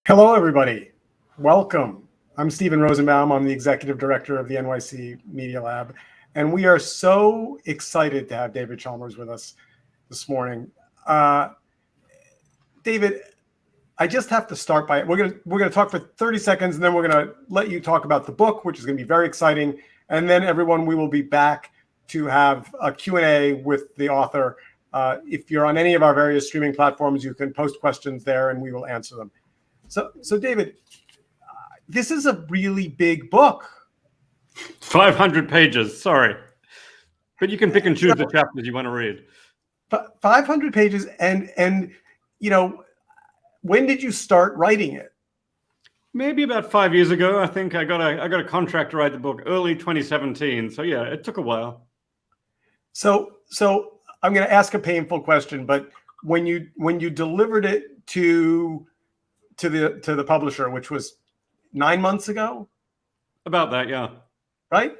Hello, everybody. Welcome. I'm Stephen Rosenbaum. I'm the executive director of the NYC Media Lab, and we are so excited to have David Chalmers with us this morning. David, I just have to start by we're gonna talk for 30 seconds, and then we're gonna let you talk about the book, which is gonna be very exciting, and then everyone, we will be back to have a Q&A with the author. If you're on any of our various streaming platforms, you can post questions there, and we will answer them. So David, this is a really big book. 500 pages, sorry. But you can pick and choose the chapters you want to read. 500 pages, and you know, when did you start writing it? Maybe about 5 years ago. I think I got a contract to write the book early 2017. So yeah, it took a while. So I'm going to ask a painful question, but when you delivered it to the publisher, which was 9 months ago? About that, yeah. Right?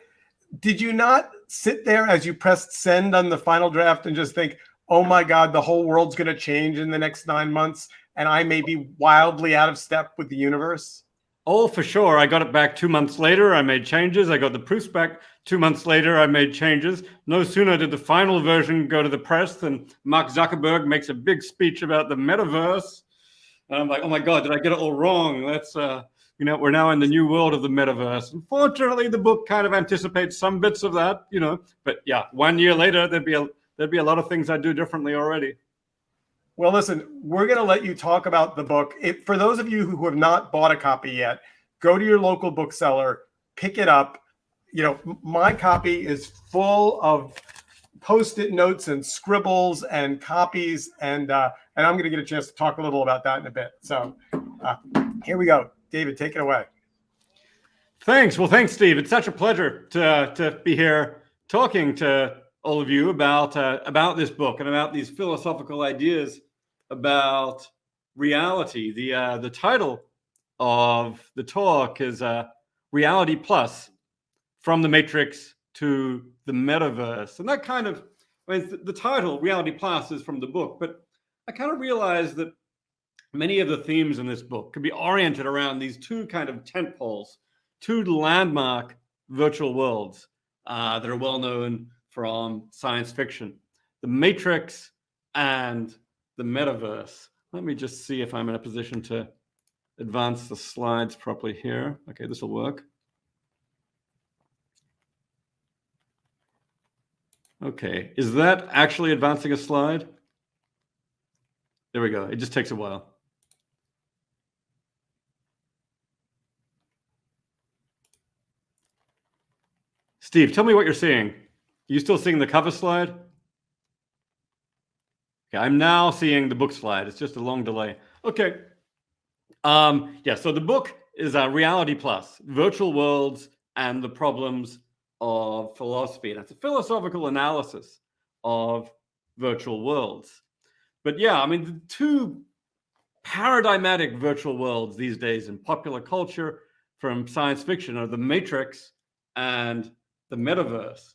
Did you not sit there as you pressed send on the final draft and just think, oh my God, the whole world's going to change in the next 9 months, and I may be wildly out of step with the universe? Oh, for sure. I got it back 2 months later. I made changes. I got the proofs back 2 months later. I made changes. No sooner did the final version go to the press than Mark Zuckerberg makes a big speech about the metaverse. And I'm like, oh my God, did I get it all wrong? Let's, we're now in the new world of the metaverse. Unfortunately, the book kind of anticipates some bits of that, But yeah, 1 year later, there'd be a lot of things I'd do differently already. Well, listen, we're going to let you talk about the book. For those of you who have not bought a copy yet, go to your local bookseller, pick it up. My copy is full of Post-it notes and scribbles and copies, and I'm going to get a chance to talk a little about that in a bit. So here we go. David, take it away. Thanks. Well, thanks, Steve. It's such a pleasure to be here talking to all of you about this book and about these philosophical ideas about reality. The title of the talk is Reality Plus, From the Matrix to the Metaverse. And that kind of, the title, Reality Plus, is from the book, but I kind of realized that many of the themes in this book could be oriented around these two kind of tentpoles, two landmark virtual worlds that are well known from science fiction, the Matrix and the Metaverse. Let me just see if I'm in a position to advance the slides properly here. Okay, this will work. Okay, is that actually advancing a slide? There we go. It just takes a while. Steve, tell me what you're seeing. Are you still seeing the cover slide? Okay, I'm now seeing the book slide. It's just a long delay. Okay. Yeah, so the book is Reality Plus, Virtual Worlds and the Problems of Philosophy. And it's a philosophical analysis of virtual worlds. But yeah, the two paradigmatic virtual worlds these days in popular culture from science fiction are the Matrix and the Metaverse.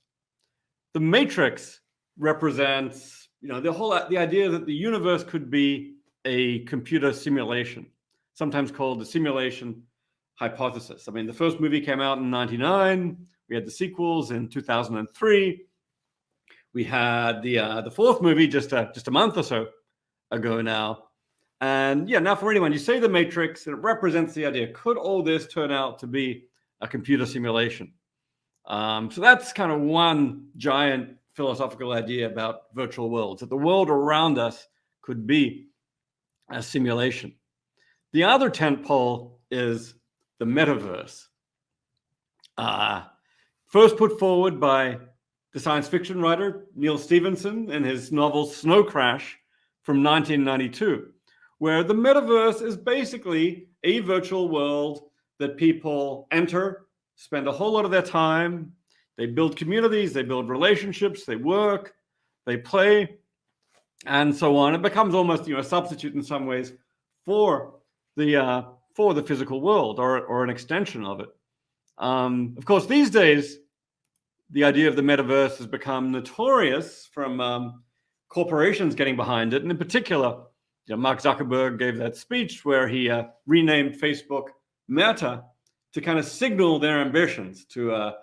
The Matrix represents, the idea that the universe could be a computer simulation, sometimes called the simulation hypothesis. The first movie came out in 1999. We had the sequels in 2003. We had the fourth movie just a month or so ago now. And yeah, now for anyone, you say the Matrix, and it represents the idea, could all this turn out to be a computer simulation? So that's kind of one giant philosophical idea about virtual worlds, that the world around us could be a simulation. The other tentpole is the Metaverse. First put forward by the science fiction writer Neil Stephenson in his novel Snow Crash from 1992, where the Metaverse is basically a virtual world that people enter, spend a whole lot of their time. They build communities, they build relationships, they work, they play, and so on. It becomes almost a substitute in some ways for the physical world, or an extension of it. Of course, these days, the idea of the metaverse has become notorious from corporations getting behind it, and in particular, Mark Zuckerberg gave that speech where he renamed Facebook Meta to kind of signal their ambitions to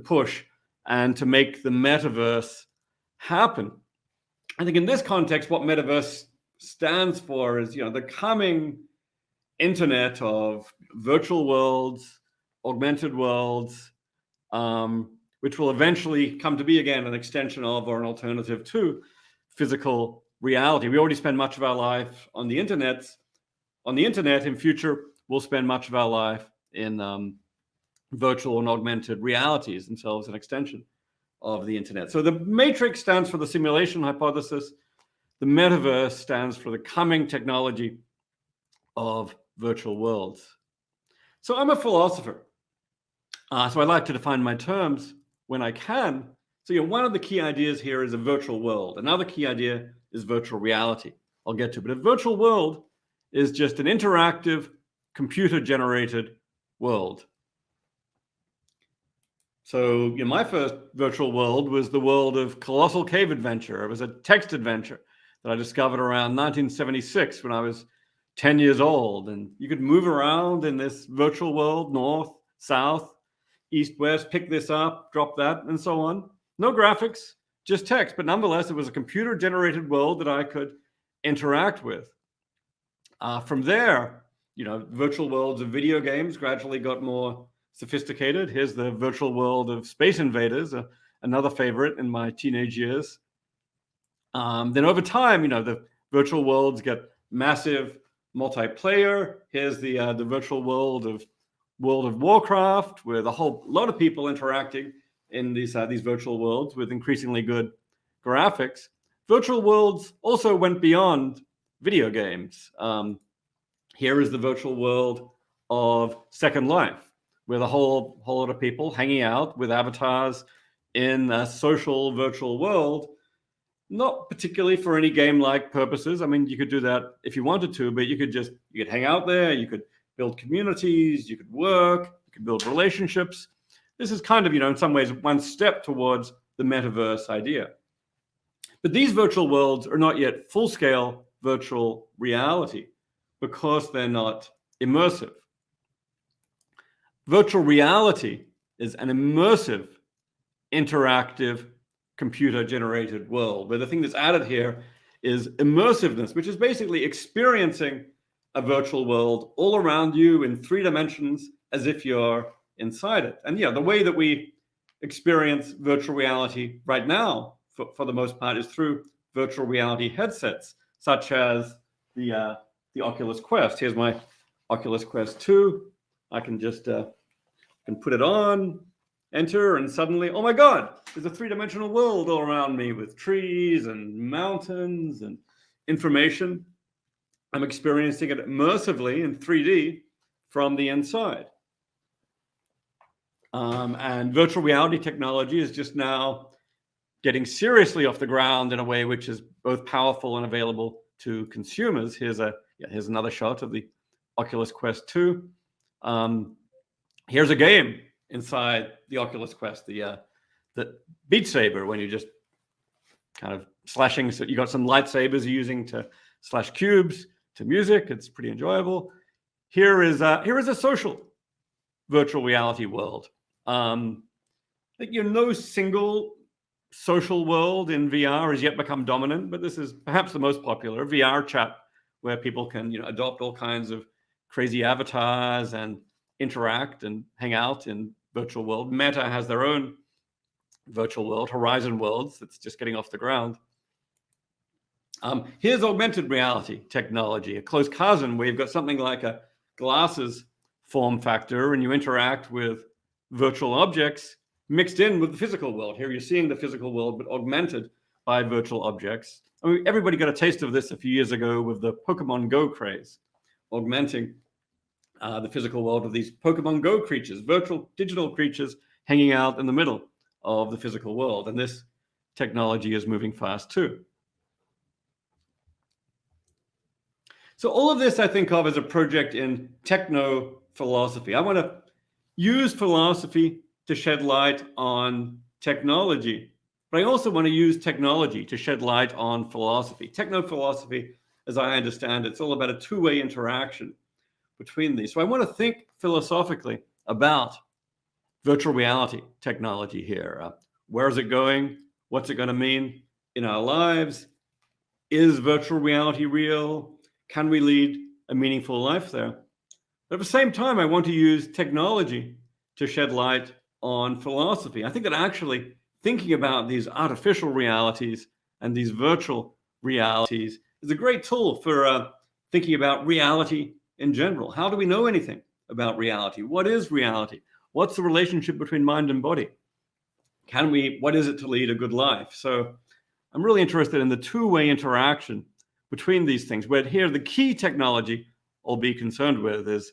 push and to make the metaverse happen. I think in this context, what metaverse stands for is, the coming internet of virtual worlds, augmented worlds, which will eventually come to be, again, an extension of or an alternative to physical reality. We already spend much of our life on the internet. In future, we'll spend much of our life in virtual and augmented realities themselves, an extension of the internet. So the matrix stands for the simulation hypothesis. The metaverse stands for the coming technology of virtual worlds. So I'm a philosopher. So I like to define my terms when I can. So one of the key ideas here is a virtual world. Another key idea is virtual reality. I'll get to, but a virtual world is just an interactive, computer-generated world. So my first virtual world was the world of Colossal Cave Adventure. It was a text adventure that I discovered around 1976 when I was 10 years old. And you could move around in this virtual world, north, south, east, west, pick this up, drop that, and so on. No graphics, just text. But nonetheless, it was a computer-generated world that I could interact with. From there, virtual worlds of video games gradually got more sophisticated. Here's the virtual world of Space Invaders, another favorite in my teenage years. Then over time, the virtual worlds get massive multiplayer. Here's the virtual world of Warcraft, with a whole lot of people interacting in these virtual worlds with increasingly good graphics. Virtual worlds also went beyond video games. Here is the virtual world of Second Life, with a whole lot of people hanging out with avatars in a social virtual world, not particularly for any game-like purposes. I mean, you could do that if you wanted to, but you could hang out there, you could build communities, you could work, you could build relationships. This is kind of, in some ways, one step towards the metaverse idea. But these virtual worlds are not yet full-scale virtual reality because they're not immersive. Virtual reality is an immersive, interactive, computer-generated world, where the thing that's added here is immersiveness, which is basically experiencing a virtual world all around you in 3 dimensions as if you're inside it. And the way that we experience virtual reality right now, for the most part, is through virtual reality headsets, such as the Oculus Quest. Here's my Oculus Quest 2. I can just can put it on, enter, and suddenly, oh my God, there's a 3-dimensional world all around me with trees and mountains and information. I'm experiencing it immersively in 3D from the inside. And virtual reality technology is just now getting seriously off the ground in a way which is both powerful and available to consumers. Here's another shot of the Oculus Quest 2. Here's a game inside the Oculus Quest, the Beat Saber, when you just kind of slashing. So you got some lightsabers you're using to slash cubes to music. It's pretty enjoyable. Here is a social virtual reality world. I think no single social world in VR has yet become dominant, but this is perhaps the most popular. VR chat, where people can adopt all kinds of crazy avatars and interact and hang out in virtual world. Meta has their own virtual world, Horizon Worlds, that's just getting off the ground. Here's augmented reality technology, a close cousin, where you've got something like a glasses form factor, and you interact with virtual objects mixed in with the physical world. Here you're seeing the physical world, but augmented by virtual objects. I mean, everybody got a taste of this a few years ago with the Pokemon Go craze, augmenting the physical world of these Pokemon Go creatures, virtual digital creatures hanging out in the middle of the physical world. And this technology is moving fast too. So all of this I think of as a project in technophilosophy. I want to use philosophy to shed light on technology, but I also want to use technology to shed light on philosophy. Technophilosophy as I understand it. It's all about a two-way interaction between these. So I want to think philosophically about virtual reality technology here. Where is it going? What's it going to mean in our lives? Is virtual reality real? Can we lead a meaningful life there? But at the same time, I want to use technology to shed light on philosophy. I think that actually thinking about these artificial realities and these virtual realities is a great tool for thinking about reality in general. How do we know anything about reality? What is reality? What's the relationship between mind and body? What is it to lead a good life? So I'm really interested in the two-way interaction between these things, where here the key technology I'll be concerned with is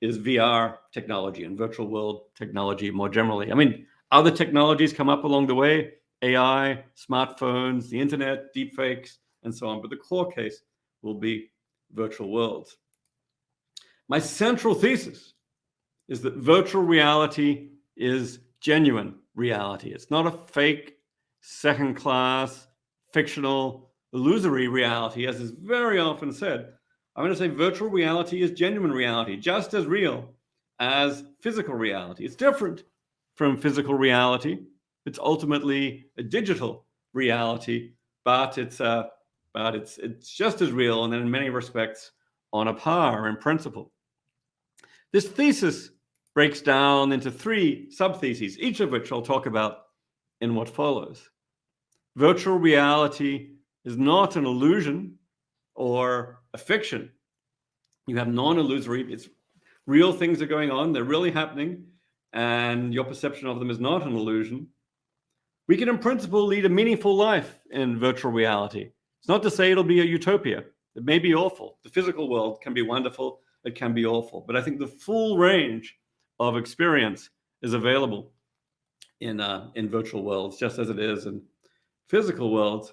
VR technology and virtual world technology more generally. I mean, other technologies come up along the way, AI, smartphones, the internet, deepfakes, and so on. But the core case will be virtual worlds. My central thesis is that virtual reality is genuine reality. It's not a fake, second-class, fictional, illusory reality, as is very often said. I'm going to say virtual reality is genuine reality, just as real as physical reality. It's different from physical reality. It's ultimately a digital reality, but it's just as real, and in many respects on a par in principle. This thesis breaks down into three sub-theses, each of which I'll talk about in what follows. Virtual reality is not an illusion or a fiction. You have non-illusory, it's real things are going on, they're really happening, and your perception of them is not an illusion. We can, in principle, lead a meaningful life in virtual reality. It's not to say it'll be a utopia. It may be awful. The physical world can be wonderful, it can be awful. But I think the full range of experience is available in virtual worlds, just as it is in physical worlds.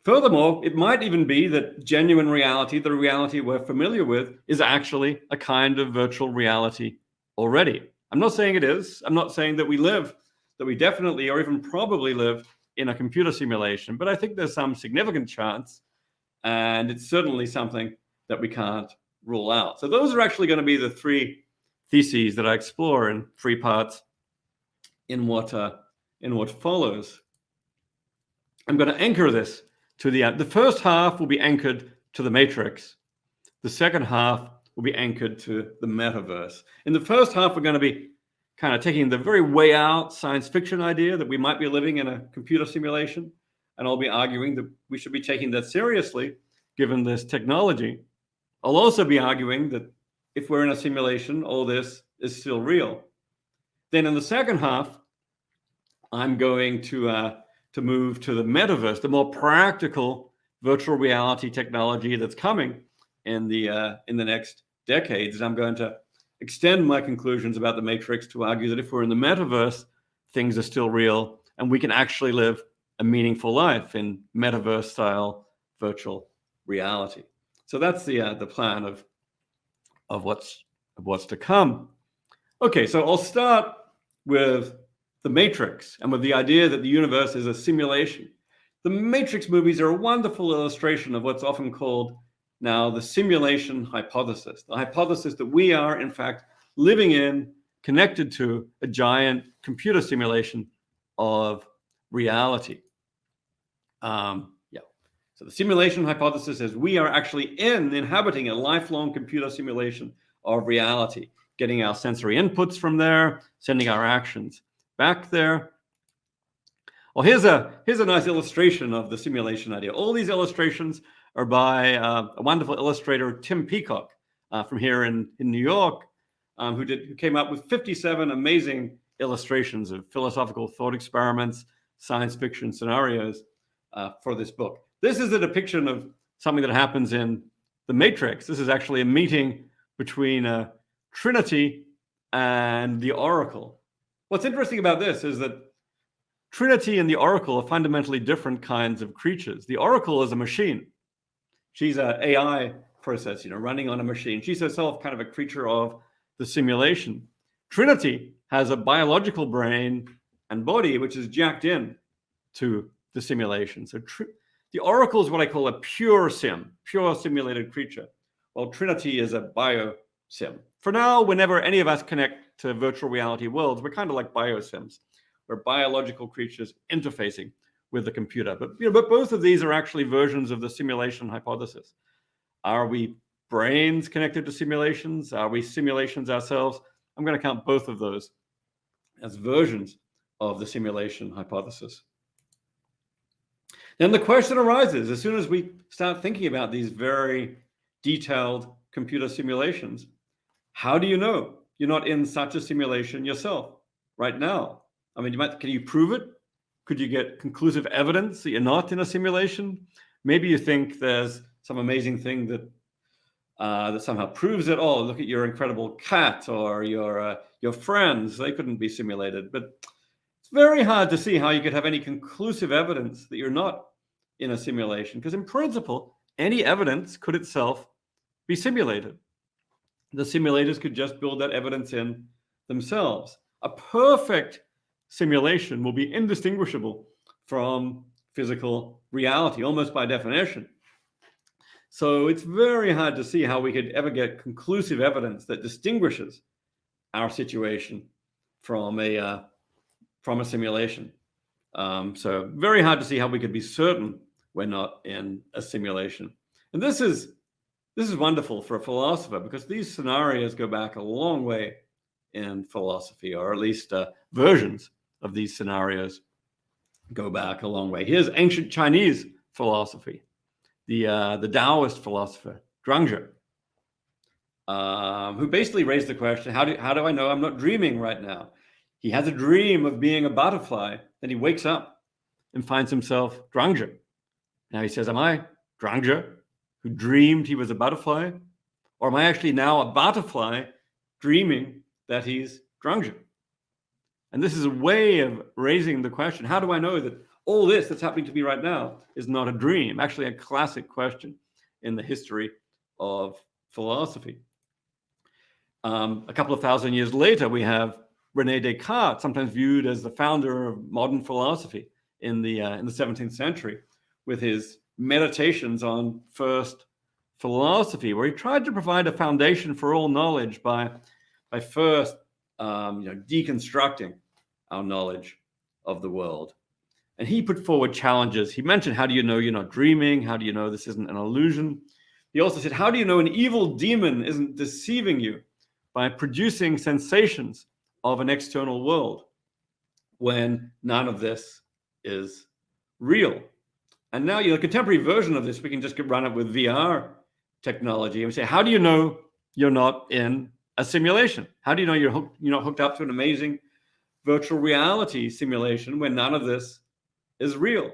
Furthermore, it might even be that genuine reality, the reality we're familiar with, is actually a kind of virtual reality already. I'm not saying it is. I'm not saying that we definitely or even probably live in a computer simulation, but I think there's some significant chance, and it's certainly something that we can't rule out. So those are actually going to be the three theses that I explore in three parts in what follows. I'm going to anchor this to the first half will be anchored to the Matrix. The second half will be anchored to the Metaverse. In the first half, we're going to be kind of taking the very way out science fiction idea that we might be living in a computer simulation. And I'll be arguing that we should be taking that seriously, given this technology. I'll also be arguing that if we're in a simulation, all this is still real. Then in the second half, I'm going to move to the Metaverse, the more practical virtual reality technology that's coming in the next decades. And I'm going to extend my conclusions about the Matrix to argue that if we're in the Metaverse, things are still real, and we can actually live a meaningful life in Metaverse-style virtual reality. So that's the plan of what's to come. Okay, so I'll start with the Matrix and with the idea that the universe is a simulation. The Matrix movies are a wonderful illustration of what's often called now the simulation hypothesis, the hypothesis that we are, in fact, living in, connected to a giant computer simulation of reality. So the simulation hypothesis is we are actually inhabiting a lifelong computer simulation of reality, getting our sensory inputs from there, sending our actions back there. Well, here's a nice illustration of the simulation idea. All these illustrations are by a wonderful illustrator, Tim Peacock, from here in New York, who came up with 57 amazing illustrations of philosophical thought experiments, science fiction scenarios for this book. This is a depiction of something that happens in the Matrix. This is actually a meeting between Trinity and the Oracle. What's interesting about this is that Trinity and the Oracle are fundamentally different kinds of creatures. The Oracle is a machine. She's an AI process, running on a machine. She's herself kind of a creature of the simulation. Trinity has a biological brain and body which is jacked in to the simulation. So The oracle is what I call a pure simulated creature, while Trinity is a bio-sim. For now, whenever any of us connect to virtual reality worlds, we're kind of like biosims. We're biological creatures interfacing with the computer. But both of these are actually versions of the simulation hypothesis. Are we brains connected to simulations? Are we simulations ourselves? I'm going to count both of those as versions of the simulation hypothesis. Then the question arises, as soon as we start thinking about these very detailed computer simulations, how do you know you're not in such a simulation yourself right now? I mean, can you prove it? Could you get conclusive evidence that you're not in a simulation? Maybe you think there's some amazing thing that that somehow proves it. Oh, look at your incredible cat or your friends. They couldn't be simulated. But it's very hard to see how you could have any conclusive evidence that you're not in a simulation, because in principle, any evidence could itself be simulated. The simulators could just build that evidence in themselves. A perfect simulation will be indistinguishable from physical reality, almost by definition. So it's very hard to see how we could ever get conclusive evidence that distinguishes our situation from a simulation. So very hard to see how we could be certain we're not in a simulation. And this is wonderful for a philosopher, because these scenarios go back a long way in philosophy, or at least versions of these scenarios go back a long way. Here's ancient Chinese philosophy, the Taoist philosopher Zhuangzi, who basically raised the question: how do I know I'm not dreaming right now? He has a dream of being a butterfly, then he wakes up and finds himself Zhuangzi. Now he says, am I Zhuangzi, who dreamed he was a butterfly? Or am I actually now a butterfly dreaming that he's Zhuangzi? And this is a way of raising the question, how do I know that all this that's happening to me right now is not a dream? Actually, a classic question in the history of philosophy. A couple of thousand years later, we have René Descartes, sometimes viewed as the founder of modern philosophy in the 17th century, with his meditations on first philosophy, where he tried to provide a foundation for all knowledge by first deconstructing our knowledge of the world. And he put forward challenges. He mentioned, how do you know you're not dreaming? How do you know this isn't an illusion? He also said, how do you know an evil demon isn't deceiving you by producing sensations of an external world when none of this is real? And now, a contemporary version of this, we can just run it with VR technology. And we say, how do you know you're not in a simulation? How do you know you're not hooked up to an amazing virtual reality simulation when none of this is real?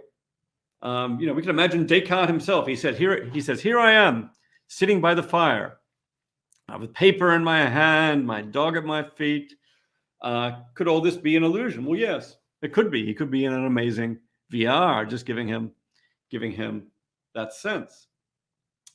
We can imagine Descartes himself. He says, here I am sitting by the fire with paper in my hand, my dog at my feet. Could all this be an illusion? Well, yes, it could be. He could be in an amazing VR, just giving him that sense.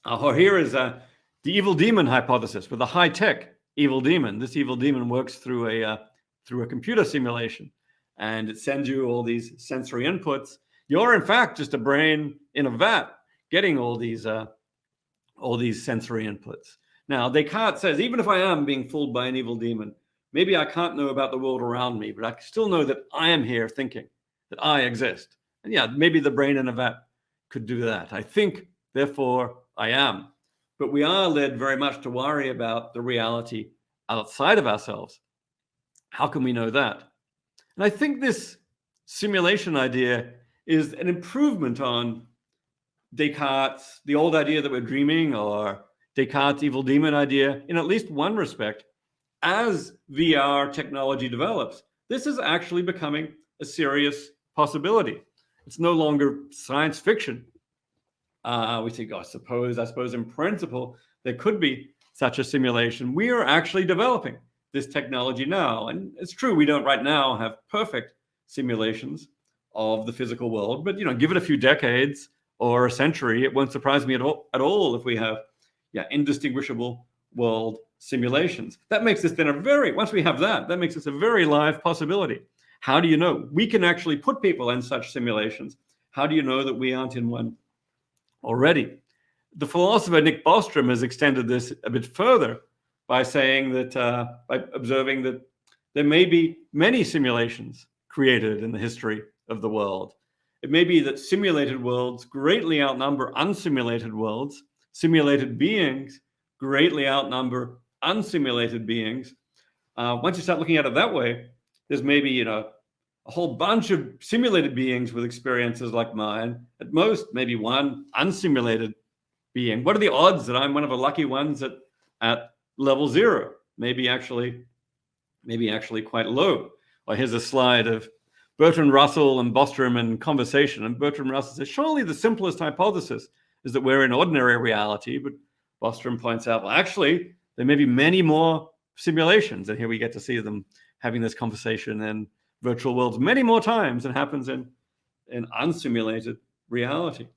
Or here is the evil demon hypothesis with a high-tech evil demon. This evil demon works through a computer simulation, and it sends you all these sensory inputs. You're in fact just a brain in a vat getting all these sensory inputs. Now, Descartes says, even if I am being fooled by an evil demon, maybe I can't know about the world around me, but I still know that I am here thinking, that I exist. And yeah, maybe the brain in a vat could do that. I think, therefore I am. But we are led very much to worry about the reality outside of ourselves. How can we know that? And I think this simulation idea is an improvement on Descartes, the old idea that we're dreaming, or Descartes' evil demon idea, in at least one respect. As VR technology develops, this is actually becoming a serious possibility. It's no longer science fiction. We think, I suppose in principle, there could be such a simulation. We are actually developing this technology now. And it's true, we don't right now have perfect simulations of the physical world, but give it a few decades or a century, it won't surprise me at all if we have indistinguishable world simulations. That makes this then once we have that makes this a very live possibility. How do you know? We can actually put people in such simulations. How do you know that we aren't in one already. The philosopher Nick Bostrom has extended this a bit further by saying that, by observing that there may be many simulations created in the history of the world. It may be that simulated worlds greatly outnumber unsimulated worlds. Simulated beings greatly outnumber unsimulated beings. Once you start looking at it that way, there's maybe, a whole bunch of simulated beings with experiences like mine. At most, maybe one unsimulated being. What are the odds that I'm one of the lucky ones at level 0? Maybe actually quite low. Well, here's a slide of Bertrand Russell and Bostrom in conversation. And Bertrand Russell says, surely the simplest hypothesis is that we're in ordinary reality. But Bostrom points out, well, actually, there may be many more simulations. And here we get to see them having this conversation in virtual worlds many more times than happens in unsimulated reality.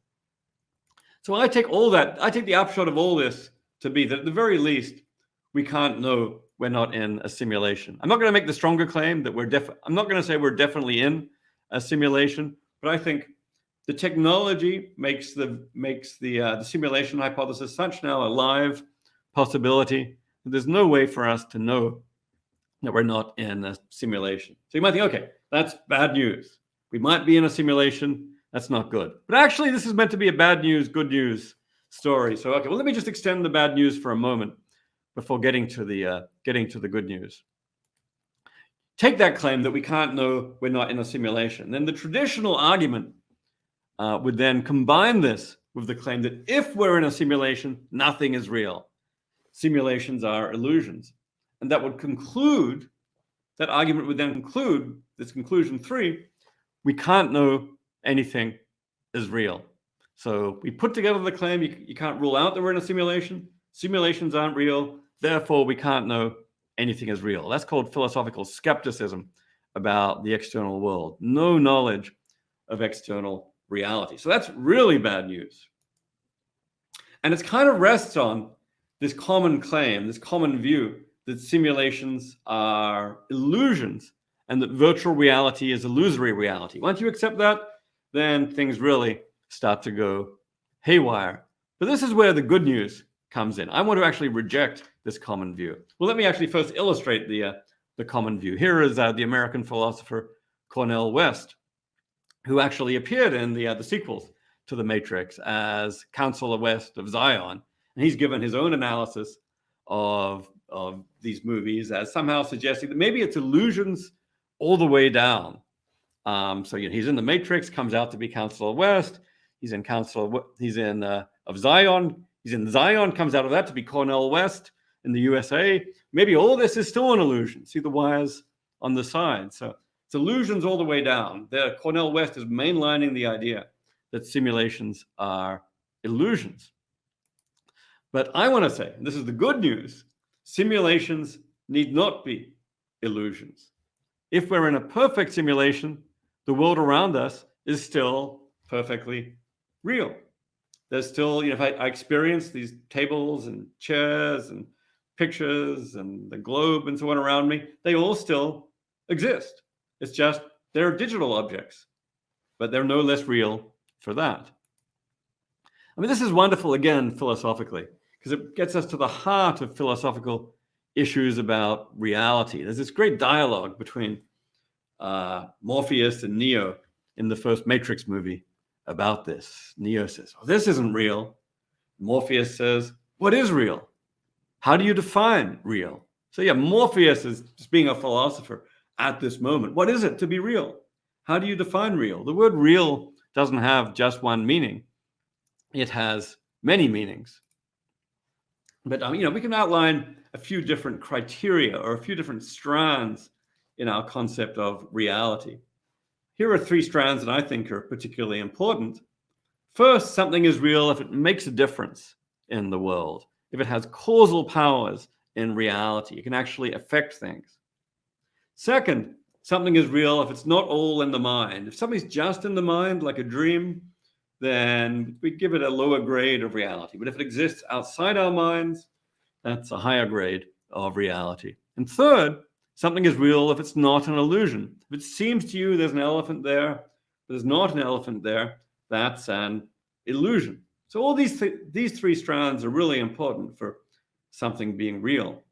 So I take the upshot of all this to be that at the very least, we can't know we're not in a simulation. I'm not going to make the stronger claim that I'm not going to say we're definitely in a simulation, but I think the technology makes the simulation hypothesis such now a live possibility that there's no way for us to know that we're not in a simulation. So you might think, okay, that's bad news. We might be in a simulation. That's not good. But actually, this is meant to be a bad news, good news story. So, okay, well, let me just extend the bad news for a moment before getting to the good news. Take that claim that we can't know we're not in a simulation. Then the traditional argument would then combine this with the claim that if we're in a simulation, nothing is real. Simulations are illusions. And that argument would then conclude, this conclusion 3, we can't know anything is real. So we put together the claim, you can't rule out that we're in a simulation. Simulations aren't real. Therefore, we can't know anything is real. That's called philosophical skepticism about the external world. No knowledge of external reality. So that's really bad news. And it kind of rests on this common claim, this common view that simulations are illusions and that virtual reality is illusory reality. Once you accept that, then things really start to go haywire. But this is where the good news comes in. I want to actually reject this common view. Well, let me actually first illustrate the common view. Here is the American philosopher Cornel West, who actually appeared in the sequels to The Matrix as Counselor West of Zion. And he's given his own analysis of these movies as somehow suggesting that maybe it's illusions all the way down. So he's in The Matrix, comes out to be Counselor West. He's in of Zion. He's in Zion, comes out of that to be Cornel West in the USA. Maybe all this is still an illusion. See the wires on the side. So it's illusions all the way down. There, Cornel West is mainlining the idea that simulations are illusions. But I want to say, and this is the good news, simulations need not be illusions. If we're in a perfect simulation, the world around us is still perfectly real. There's still, if I experience these tables and chairs and pictures and the globe and so on around me, they all still exist. It's just they're digital objects, but they're no less real for that. I mean, this is wonderful, again, philosophically, because it gets us to the heart of philosophical issues about reality. There's this great dialogue between Morpheus and Neo in the first Matrix movie about this. Neo says, oh, this isn't real. Morpheus says, what is real? How do you define real? So yeah, Morpheus is just being a philosopher at this moment. What is it to be real? How do you define real? The word real doesn't have just one meaning. It has many meanings. But we can outline a few different criteria or a few different strands in our concept of reality. Here are 3 strands that I think are particularly important. First, something is real if it makes a difference in the world, if it has causal powers in reality. It can actually affect things. Second, something is real if it's not all in the mind. If something's just in the mind, like a dream, then we give it a lower grade of reality. But if it exists outside our minds, that's a higher grade of reality. And third, something is real if it's not an illusion. If it seems to you there's an elephant there, but there's not an elephant there, that's an illusion. So all these three strands are really important for something being real.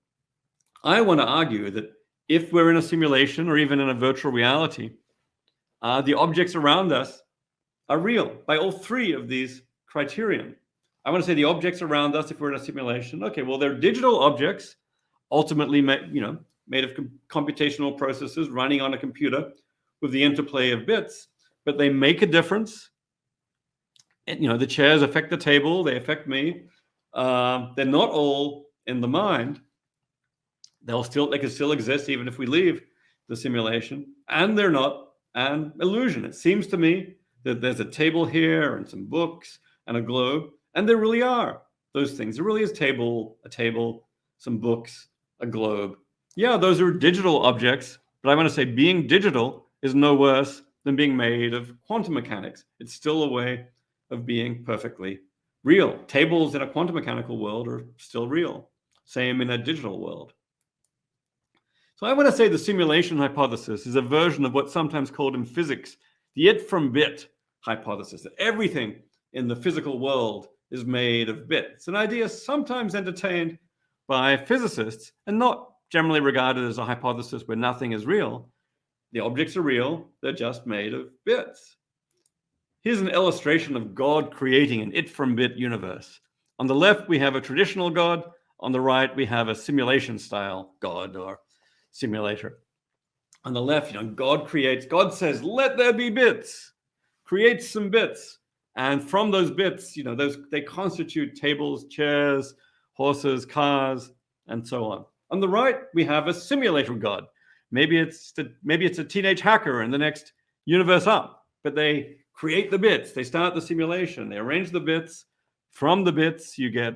I want to argue that if we're in a simulation or even in a virtual reality, the objects around us are real by all three of these criterion. I want to say the objects around us, if we're in a simulation, okay, well, they're digital objects, ultimately made of computational processes running on a computer with the interplay of bits, but they make a difference. And, the chairs affect the table, they affect me. They're not all in the mind. They can still exist even if we leave the simulation, and they're not an illusion. It seems to me that there's a table here and some books and a globe, and there really are those things. There really is a table, some books, a globe. Yeah, those are digital objects, but I want to say being digital is no worse than being made of quantum mechanics. It's still a way of being perfectly real. Tables in a quantum mechanical world are still real. Same in a digital world. So I want to say the simulation hypothesis is a version of what's sometimes called in physics the it from bit hypothesis, that everything in the physical world is made of bits. It's an idea sometimes entertained by physicists and not generally regarded as a hypothesis where nothing is real. The objects are real, they're just made of bits. Here's an illustration of God creating an it from bit universe. On the left, we have a traditional God. On the right, we have a simulation style God or simulator. On the left, God says, let there be bits, create some bits. And from those bits, they constitute tables, chairs, horses, cars, and so on. On the right, we have a simulator God. Maybe it's a teenage hacker in the next universe up, but they create the bits. They start the simulation. They arrange the bits. From the bits, you get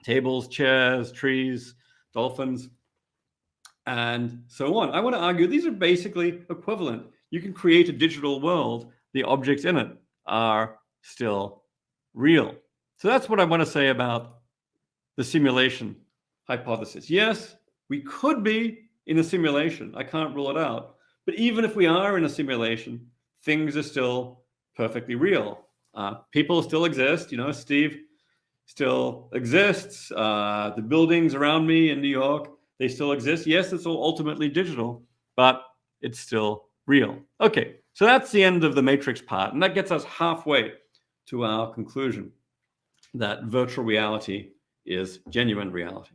tables, chairs, trees, dolphins, and so on. I want to argue these are basically equivalent. You can create a digital world. The objects in it are still real. So that's what I want to say about the simulation hypothesis. Yes, we could be in a simulation. I can't rule it out. But even if we are in a simulation, things are still perfectly real. People still exist. Steve still exists. The buildings around me in New York, they still exist. Yes, it's all ultimately digital, but it's still real. Okay, so that's the end of the matrix part, and that gets us halfway to our conclusion that virtual reality is genuine reality.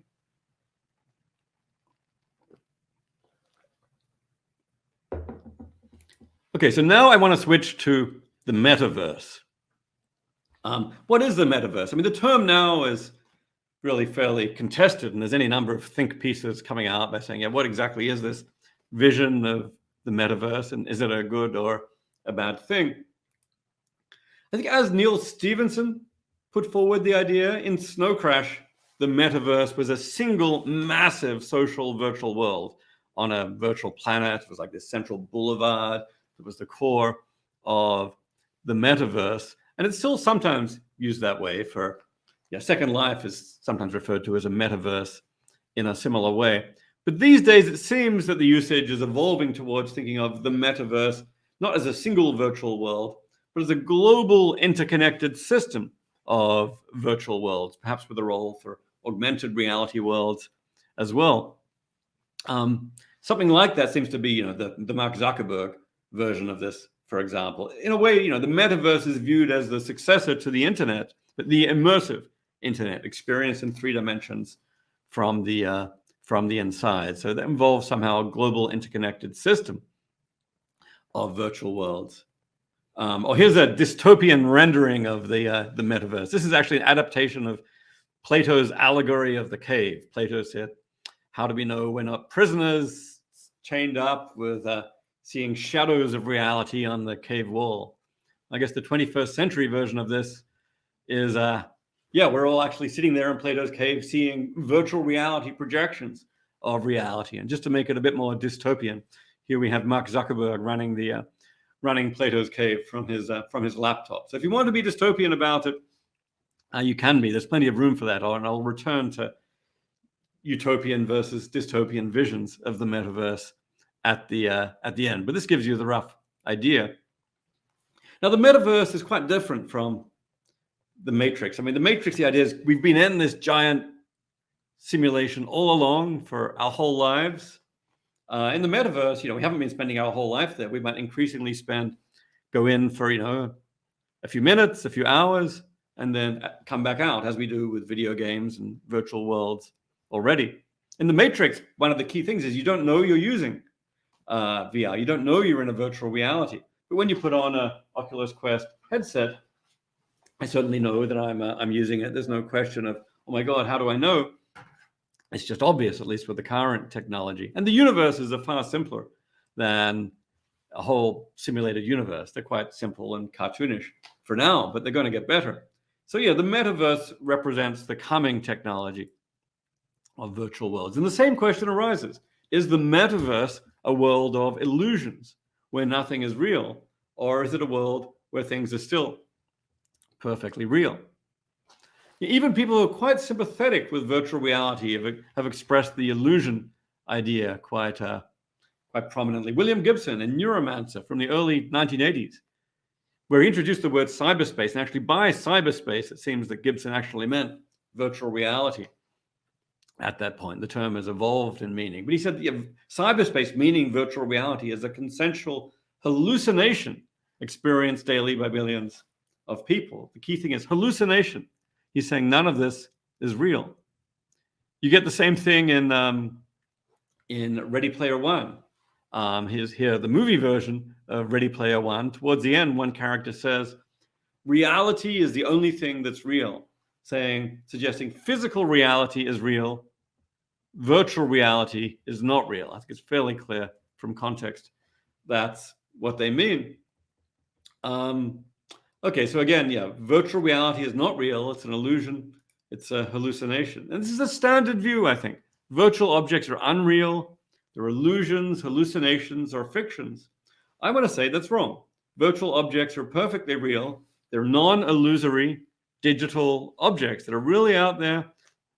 Okay, so now I want to switch to the metaverse. What is the metaverse? I mean, the term now is really fairly contested, and there's any number of think pieces coming out by saying, what exactly is this vision of the metaverse, and is it a good or a bad thing? I think as Neil Stephenson put forward the idea in Snow Crash, the metaverse was a single massive social virtual world on a virtual planet. It was like this central boulevard that was the core of the metaverse. And it's still sometimes used that way for, Second Life is sometimes referred to as a metaverse in a similar way. But these days, it seems that the usage is evolving towards thinking of the metaverse not as a single virtual world, but as a global interconnected system of virtual worlds, perhaps with a role for augmented reality worlds as well. Something like that seems to be, the Mark Zuckerberg version of this, for example. In a way, the metaverse is viewed as the successor to the internet, but the immersive internet experience in 3 dimensions from the inside. So that involves somehow a global interconnected system of virtual worlds. Here's a dystopian rendering of the metaverse. This is actually an adaptation of Plato's allegory of the cave. Plato said, how do we know we're not prisoners chained up with seeing shadows of reality on the cave wall? I guess the 21st century version of this is, we're all actually sitting there in Plato's cave seeing virtual reality projections of reality. And just to make it a bit more dystopian, here we have Mark Zuckerberg running Plato's cave from his laptop. So if you want to be dystopian about it, you can be. There's plenty of room for that. And I'll return to utopian versus dystopian visions of the metaverse at the end. But this gives you the rough idea. Now, the metaverse is quite different from the Matrix. I mean, the Matrix, the idea is we've been in this giant simulation all along for our whole lives. In the metaverse, we haven't been spending our whole life there. We might increasingly go in for, a few minutes, a few hours, and then come back out, as we do with video games and virtual worlds already. In the Matrix, one of the key things is you don't know you're using VR. You don't know you're in a virtual reality. But when you put on a Oculus Quest headset, I certainly know that I'm using it. There's no question of, oh my God, how do I know? It's just obvious, at least with the current technology. And the universes are far simpler than a whole simulated universe. They're quite simple and cartoonish for now, but they're going to get better. So yeah, the metaverse represents the coming technology of virtual worlds. And the same question arises. Is the metaverse a world of illusions where nothing is real? Or is it a world where things are still perfectly real? Even people who are quite sympathetic with virtual reality have expressed the illusion idea quite prominently. William Gibson, a neuromancer from the early 1980s, where he introduced the word cyberspace, and actually by cyberspace, it seems that Gibson actually meant virtual reality. At that point, the term has evolved in meaning. But he said cyberspace, meaning virtual reality, is a consensual hallucination experienced daily by billions of people. The key thing is hallucination. He's saying none of this is real. You get the same thing in Ready Player One. Here's the movie version of Ready Player One. Towards the end, one character says, reality is the only thing that's real, suggesting physical reality is real, virtual reality is not real. I think it's fairly clear from context that's what they mean. Okay, so again, virtual reality is not real. It's an illusion. It's a hallucination. And this is a standard view, I think. Virtual objects are unreal. They're illusions, hallucinations, or fictions. I want to say that's wrong. Virtual objects are perfectly real. They're non-illusory digital objects that are really out there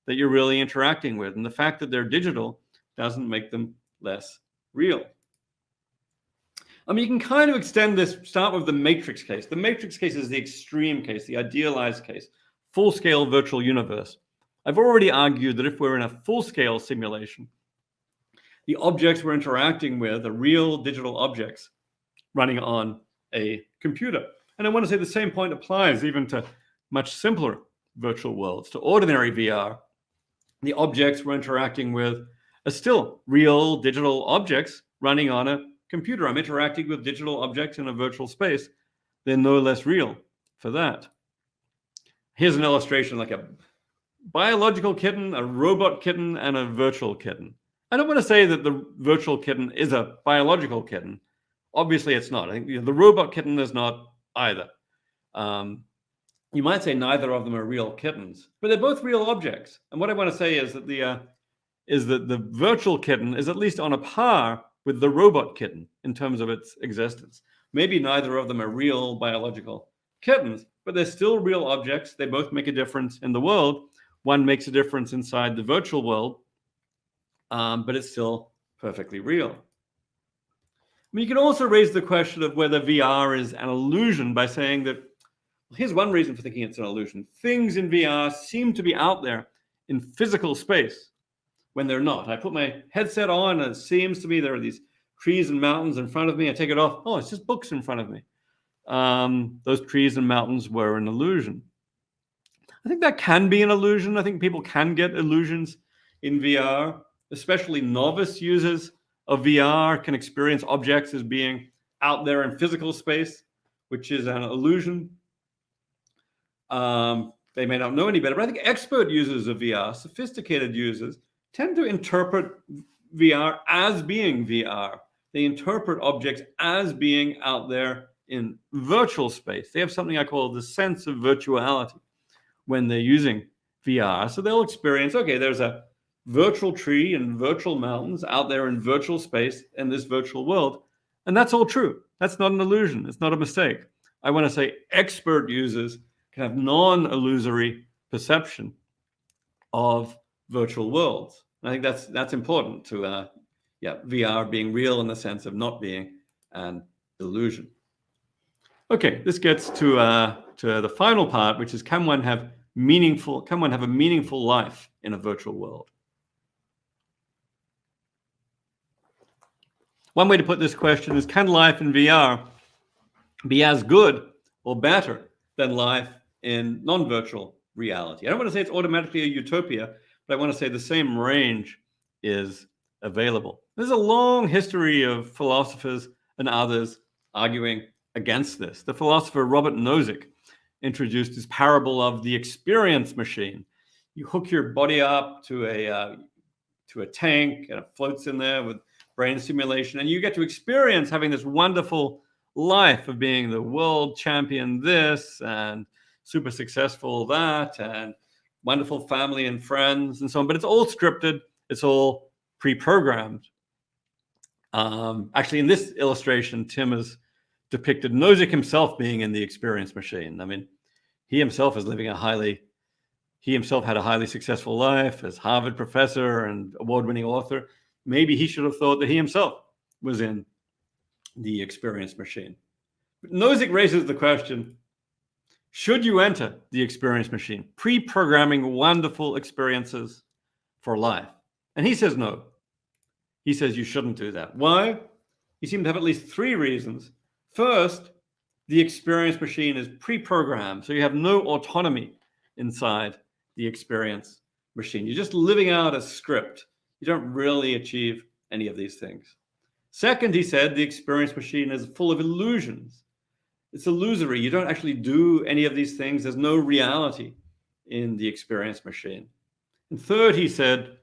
that you're really interacting with. And the fact that they're digital doesn't make them less real. I mean, you can kind of extend this, start with the Matrix case. The Matrix case is the extreme case, the idealized case, full-scale virtual universe. I've already argued that if we're in a full-scale simulation, the objects we're interacting with are real digital objects running on a computer. And I want to say the same point applies even to much simpler virtual worlds, to ordinary VR. The objects we're interacting with are still real digital objects running on a computer. I'm interacting with digital objects in a virtual space. They're no less real for that. Here's an illustration like a biological kitten, a robot kitten, and a virtual kitten. I don't want to say that the virtual kitten is a biological kitten. Obviously, it's not. I think the robot kitten is not either. You might say neither of them are real kittens, but they're both real objects. And what I want to say is that the virtual kitten is at least on a par with the robot kitten in terms of its existence. Maybe neither of them are real biological kittens, but they're still real objects. They both make a difference in the world. One makes a difference inside the virtual world, but it's still perfectly real. I mean, you can also raise the question of whether VR is an illusion by saying that, well, here's one reason for thinking it's an illusion. Things in VR seem to be out there in physical space when they're not. I put my headset on and it seems to me there are these trees and mountains in front of me. I take it off. Oh, it's just books in front of me. Those trees and mountains were an illusion. I think that can be an illusion. I think people can get illusions in VR, especially novice users of VR can experience objects as being out there in physical space, which is an illusion. They may not know any better, but I think expert users of VR, sophisticated users, tend to interpret VR as being VR. They interpret objects as being out there in virtual space. They have something I call the sense of virtuality when they're using VR. So they'll experience, okay, there's a virtual tree and virtual mountains out there in virtual space in this virtual world. And that's all true. That's not an illusion. It's not a mistake. I want to say expert users can have non-illusory perception of virtual worlds. And I think that's important to VR being real in the sense of not being an illusion. Okay, this gets to the final part, which is can one have a meaningful life in a virtual world? One way to put this question is, can life in VR be as good or better than life in non-virtual reality? I don't want to say it's automatically a utopia, but I want to say the same range is available. There's a long history of philosophers and others arguing against this. The philosopher Robert Nozick introduced his parable of the experience machine. You hook your body up to a tank, and it floats in there with brain stimulation, and you get to experience having this wonderful life of being the world champion this and super successful that and wonderful family and friends and so on. But it's all scripted. It's all pre-programmed. Actually, in this illustration, Tim has depicted Nozick himself being in the experience machine. I mean, he himself had a highly successful life as Harvard professor and award-winning author. Maybe he should have thought that he himself was in the experience machine. But Nozick raises the question, should you enter the experience machine, pre-programming wonderful experiences for life? And he says no. He says you shouldn't do that. Why? He seems to have at least three reasons. First, the experience machine is pre-programmed, so you have no autonomy inside the experience machine. You're just living out a script. You don't really achieve any of these things. Second, he said, the experience machine is full of illusions. It's illusory. You don't actually do any of these things. There's no reality in the experience machine. And third, he said,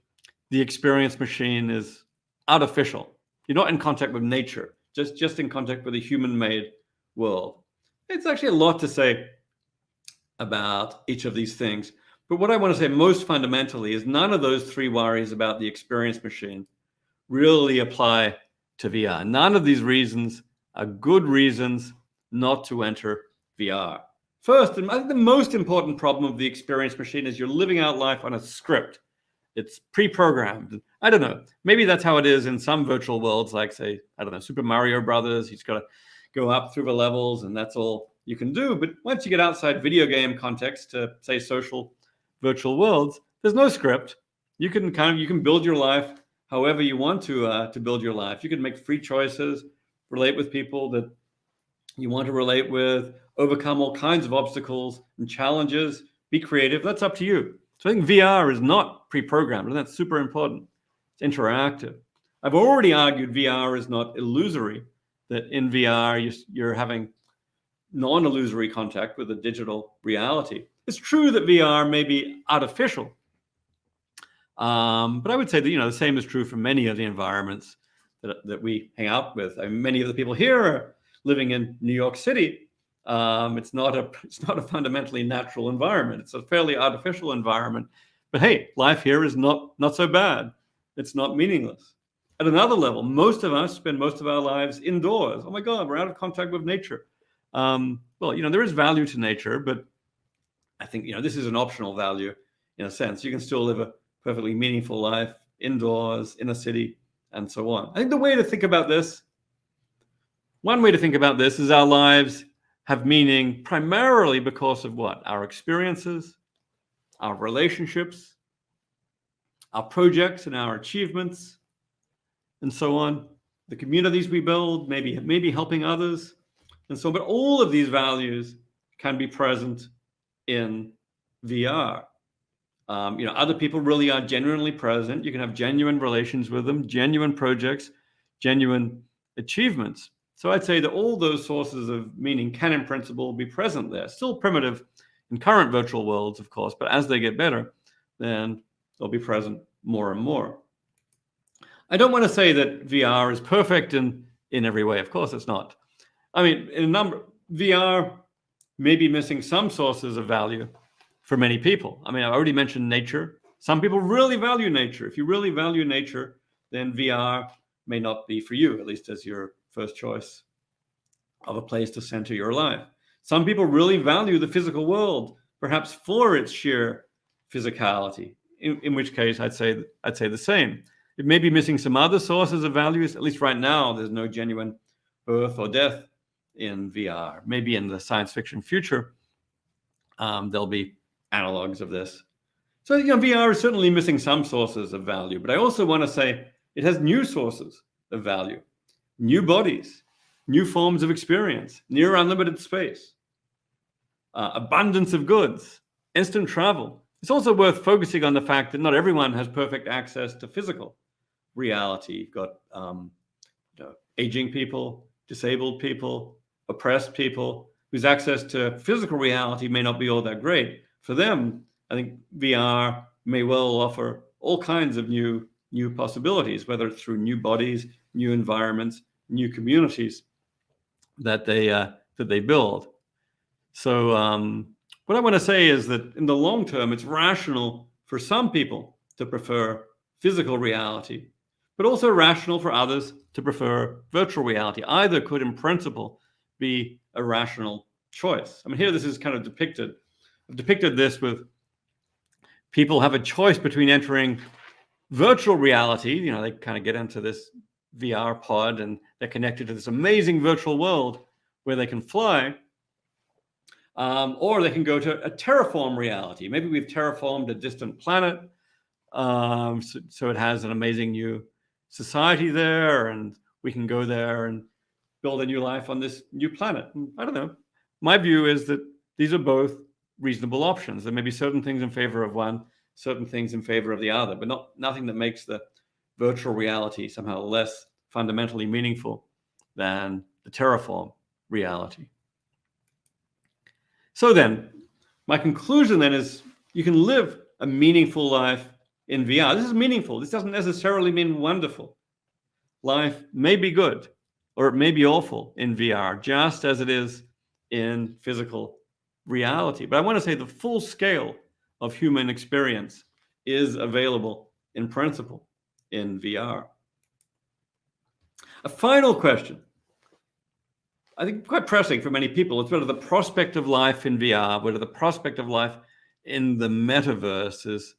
the experience machine is artificial. You're not in contact with nature, just in contact with a human-made world. It's actually a lot to say about each of these things. But what I want to say most fundamentally is none of those three worries about the experience machine really apply to VR. None of these reasons are good reasons not to enter VR. First, and I think the most important problem of the experience machine is you're living out life on a script. It's pre-programmed. I don't know. Maybe that's how it is in some virtual worlds, like, say, I don't know, Super Mario Brothers. He's got to go up through the levels, and that's all you can do. But once you get outside video game context to, say, social virtual worlds, there's no script. You can build your life however you want to build your life. You can make free choices, relate with people that you want to relate with, overcome all kinds of obstacles and challenges, be creative. That's up to you. So I think VR is not pre-programmed, and that's super important. It's interactive. I've already argued VR is not illusory, that in VR you're having non-illusory contact with a digital reality. It's true that VR may be artificial, but I would say that the same is true for many of the environments that we hang out with. I mean, many of the people here are living in New York City. It's not a fundamentally natural environment. It's a fairly artificial environment. But hey, life here is not so bad. It's not meaningless. At another level, most of us spend most of our lives indoors. Oh my God, we're out of contact with nature. Well, there is value to nature, but I think this is an optional value in a sense. You can still live a perfectly meaningful life indoors, in a city, and so on. I think one way to think about this is our lives have meaning primarily because of what? Our experiences, our relationships, our projects and our achievements, and so on. The communities we build, maybe helping others, and so on. But all of these values can be present in VR. Other people really are genuinely present. You can have genuine relations with them, genuine projects, genuine achievements. So I'd say that all those sources of meaning can, in principle, be present there. Still primitive in current virtual worlds, of course, but as they get better, then they'll be present more and more. I don't want to say that VR is perfect in every way. Of course, it's not. I mean, VR may be missing some sources of value for many people. I mean, I already mentioned nature. Some people really value nature. If you really value nature, then VR may not be for you, at least as your first choice of a place to center your life. Some people really value the physical world, perhaps for its sheer physicality, in which case I'd say the same. It may be missing some other sources of values. At least right now, there's no genuine birth or death in VR. Maybe in the science fiction future, there'll be analogs of this. So, VR is certainly missing some sources of value, but I also want to say it has new sources of value, new bodies, new forms of experience, near unlimited space, abundance of goods, instant travel. It's also worth focusing on the fact that not everyone has perfect access to physical reality. You've got aging people, disabled people, oppressed people, whose access to physical reality may not be all that great. For them, I think VR may well offer all kinds of new possibilities, whether it's through new bodies, new environments, new communities that they build. So what I want to say is that in the long term, it's rational for some people to prefer physical reality, but also rational for others to prefer virtual reality. Either could, in principle, be a rational choice. I mean, here this is kind of depicted. I've depicted this with people have a choice between entering virtual reality. They kind of get into this VR pod and they're connected to this amazing virtual world where they can fly, or they can go to a terraform reality. Maybe we've terraformed a distant planet, so it has an amazing new society there, and we can go there and build a new life on this new planet. And I don't know. My view is that these are both reasonable options. There may be certain things in favor of one, certain things in favor of the other, but nothing that makes the virtual reality somehow less fundamentally meaningful than the terraform reality. So then, my conclusion then is you can live a meaningful life in VR. This is meaningful. This doesn't necessarily mean wonderful. Life may be good or it may be awful in VR, just as it is in physical reality. But I want to say the full scale of human experience is available in principle in VR. A final question, I think quite pressing for many people, it's whether the prospect of life in VR, whether the prospect of life in the metaverse is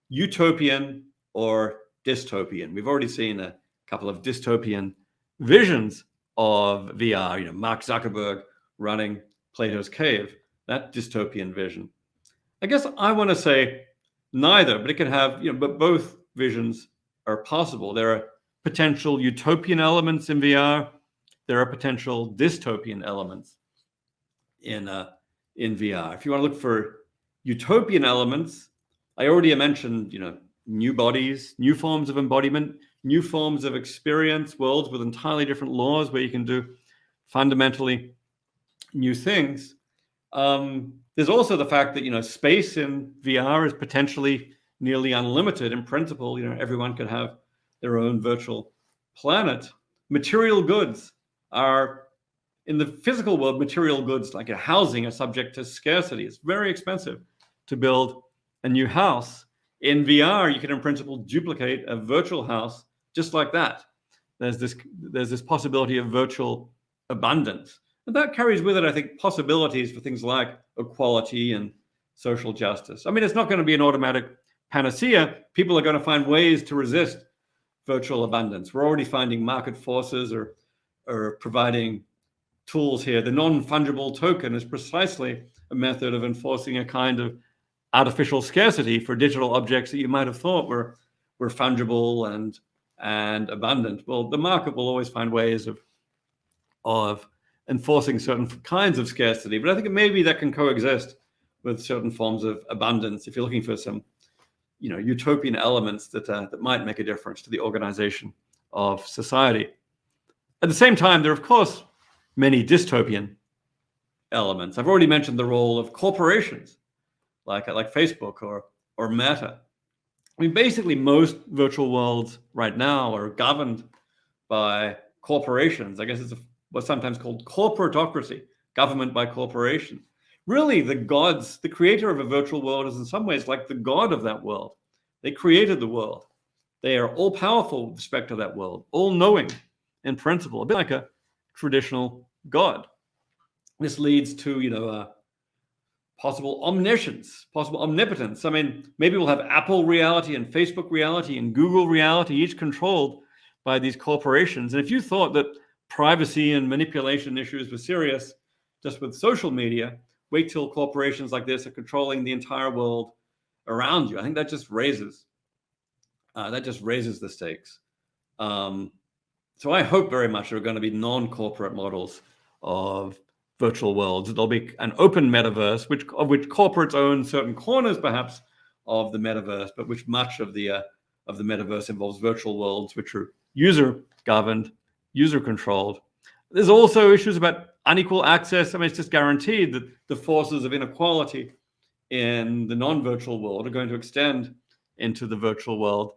utopian or dystopian. We've already seen a couple of dystopian visions of VR, Mark Zuckerberg running Plato's Cave, that dystopian vision. I guess I want to say neither, but it can have, but both visions are possible. There are potential utopian elements in VR. There are potential dystopian elements in VR. If you want to look for utopian elements, I already mentioned, new bodies, new forms of embodiment, new forms of experience, worlds with entirely different laws where you can do fundamentally new things. There's also the fact that, space in VR is potentially nearly unlimited. In principle, everyone could have their own virtual planet. Material goods are, in the physical world, material goods like a housing are subject to scarcity. It's very expensive to build a new house. In VR, you can, in principle, duplicate a virtual house just like that. There's this possibility of virtual abundance. And that carries with it, I think, possibilities for things like equality and social justice. I mean, it's not going to be an automatic panacea. People are going to find ways to resist virtual abundance. We're already finding market forces or providing tools here. The non-fungible token is precisely a method of enforcing a kind of artificial scarcity for digital objects that you might have thought were fungible and abundant. Well, the market will always find ways of enforcing certain kinds of scarcity, but I think maybe that can coexist with certain forms of abundance if you're looking for some, utopian elements that might make a difference to the organization of society. At the same time, there are, of course, many dystopian elements. I've already mentioned the role of corporations, like Facebook or Meta. I mean, basically, most virtual worlds right now are governed by corporations. I guess it's what's sometimes called corporatocracy, government by corporations. Really, the creator of a virtual world is in some ways like the god of that world. They created the world. They are all powerful with respect to that world, all knowing in principle, a bit like a traditional god. This leads to, possible omniscience, possible omnipotence. I mean, maybe we'll have Apple reality and Facebook reality and Google reality, each controlled by these corporations. And if you thought that privacy and manipulation issues were serious just with social media, wait till corporations like this are controlling the entire world around you. I think that just raises the stakes. So I hope very much there are going to be non-corporate models of virtual worlds. There'll be an open metaverse, of which corporates own certain corners, perhaps, of the metaverse, but which much of the metaverse involves virtual worlds, which are user-governed, user-controlled. There's also issues about unequal access. I mean, it's just guaranteed that the forces of inequality in the non-virtual world are going to extend into the virtual world.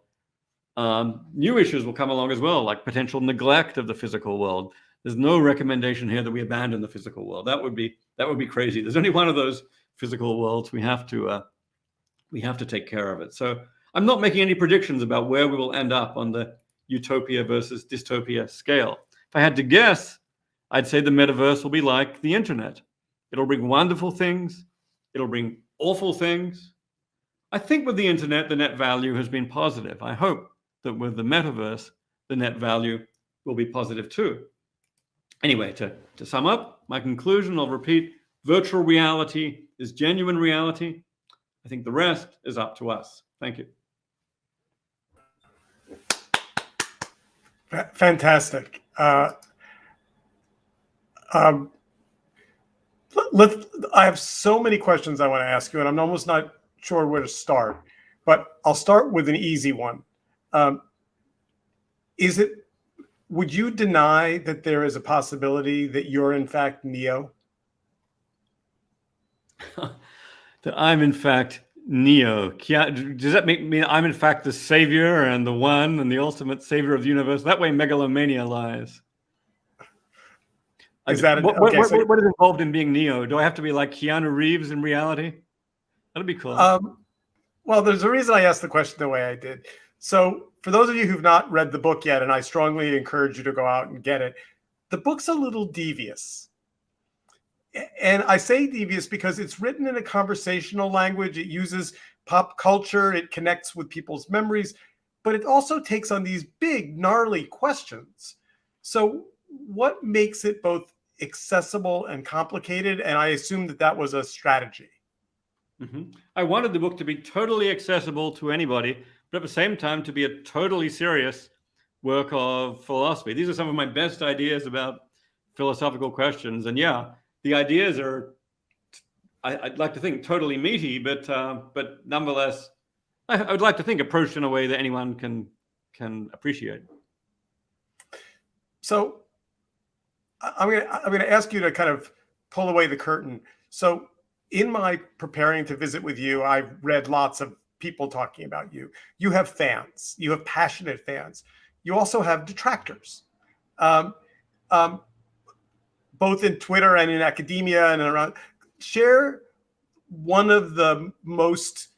New issues will come along as well, like potential neglect of the physical world. There's no recommendation here that we abandon the physical world. That would be crazy. There's only one of those physical worlds. We have to take care of it. So I'm not making any predictions about where we will end up on the utopia versus dystopia scale. If I had to guess, I'd say the metaverse will be like the internet. It'll bring wonderful things. It'll bring awful things. I think with the internet, the net value has been positive. I hope that with the metaverse, the net value will be positive too. Anyway, to sum up, my conclusion, I'll repeat, virtual reality is genuine reality. I think the rest is up to us. Thank you. Fantastic. I have so many questions I want to ask you, and I'm almost not sure where to start, but I'll start with an easy one. Would you deny that there is a possibility that you're in fact Neo? That I'm in fact Neo. Does that mean I'm in fact the savior and the one and the ultimate savior of the universe? That way megalomania lies. What is involved in being Neo? Do I have to be like Keanu Reeves in reality? That'd be cool. Well, there's a reason I asked the question the way I did. So for those of you who've not read the book yet, and I strongly encourage you to go out and get it, the book's a little devious. And I say devious because it's written in a conversational language. It uses pop culture. It connects with people's memories, but it also takes on these big, gnarly questions. So what makes it both accessible and complicated? And I assume that was a strategy. Mm-hmm. I wanted the book to be totally accessible to anybody, but at the same time to be a totally serious work of philosophy. These are some of my best ideas about philosophical questions. And yeah, the ideas are, I'd like to think, totally meaty, but nonetheless, I would like to think approached in a way that anyone can appreciate. So I'm going to ask you to kind of pull away the curtain. So in my preparing to visit with you, I've read lots of people talking about you. You have fans. You have passionate fans. You also have detractors, both in Twitter and in academia and around. Share one of the most,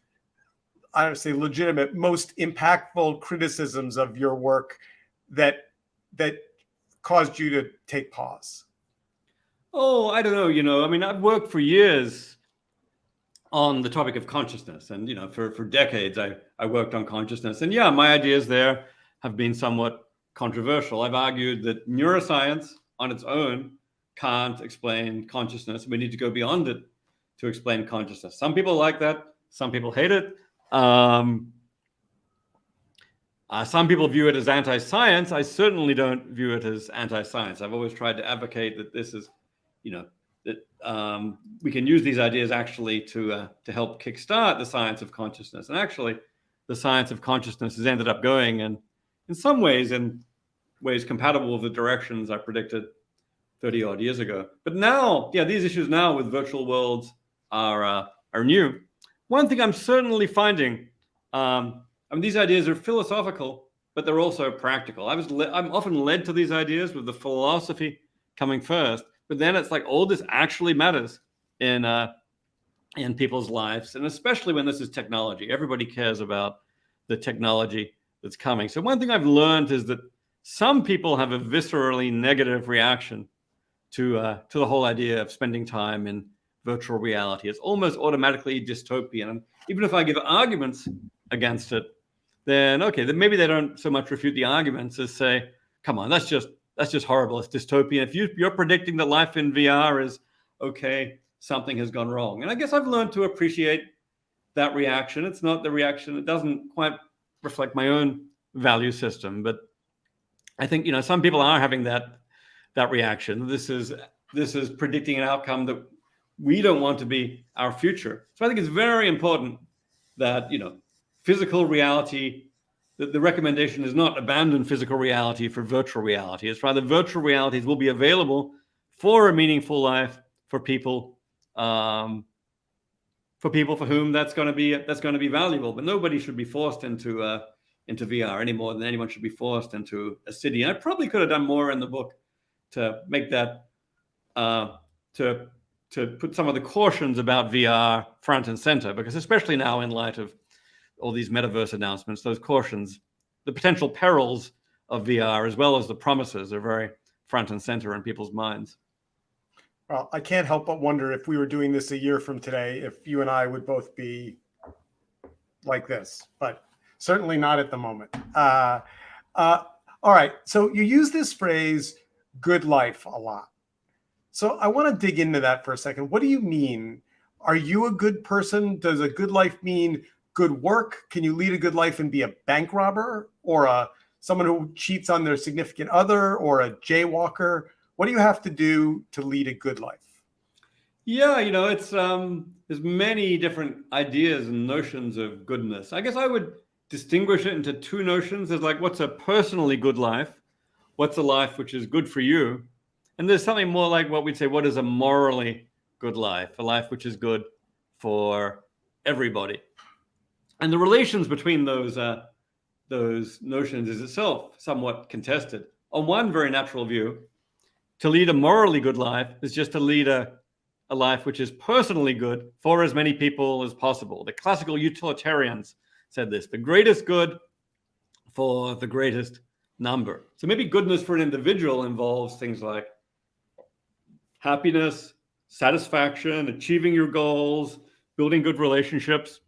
I don't say legitimate, most impactful criticisms of your work that caused you to take pause. Oh, I don't know. I mean, I've worked for years on the topic of consciousness, and for decades I worked on consciousness, and yeah, my ideas there have been somewhat controversial. I've argued that neuroscience on its own can't explain consciousness. We need to go beyond it to explain consciousness. Some people like that, some people hate it. Some people view it as anti-science. I certainly don't view it as anti-science. I've always tried to advocate that this is, that we can use these ideas actually to help kickstart the science of consciousness. And actually, the science of consciousness has ended up going in some ways, compatible with the directions I predicted 30 odd years ago. But now, yeah, these issues now with virtual worlds are new. One thing I'm certainly finding, these ideas are philosophical, but they're also practical. I'm often led to these ideas with the philosophy coming first, but then it's like all this actually matters in people's lives, and especially when this is technology. Everybody cares about the technology that's coming. So one thing I've learned is that some people have a viscerally negative reaction to the whole idea of spending time in virtual reality. It's almost automatically dystopian. And even if I give arguments against it, then okay, then maybe they don't so much refute the arguments as say, come on, that's just that's just horrible. It's dystopian. If you're predicting that life in VR is okay, something has gone wrong. And I guess I've learned to appreciate that reaction. It's not the reaction. It doesn't quite reflect my own value system, but I think, some people are having that reaction. This is predicting an outcome that we don't want to be our future. So I think it's very important that, physical reality, the recommendation is not abandon physical reality for virtual reality. It's rather virtual realities will be available for a meaningful life for people for whom that's going to be valuable. But nobody should be forced into VR any more than anyone should be forced into a city. And I probably could have done more in the book to make that to put some of the cautions about VR front and center, because especially now in light of all these metaverse announcements, those cautions, the potential perils of VR as well as the promises are very front and center in people's minds. Well, I can't help but wonder if we were doing this a year from today, if you and I would both be like this, but certainly not at the moment. All right. So you use this phrase, good life, a lot. So I want to dig into that for a second. What do you mean? Are you a good person? Does a good life mean good work? Can you lead a good life and be a bank robber or someone who cheats on their significant other or a jaywalker? What do you have to do to lead a good life? Yeah, it's there's many different ideas and notions of goodness. I guess I would distinguish it into two notions. There's like, what's a personally good life? What's a life which is good for you? And there's something more like what we'd say, what is a morally good life? A life which is good for everybody. And the relations between those notions is itself somewhat contested. On one very natural view, to lead a morally good life is just to lead a life which is personally good for as many people as possible. The classical utilitarians said this, the greatest good for the greatest number. So maybe goodness for an individual involves things like happiness, satisfaction, achieving your goals, building good relationships,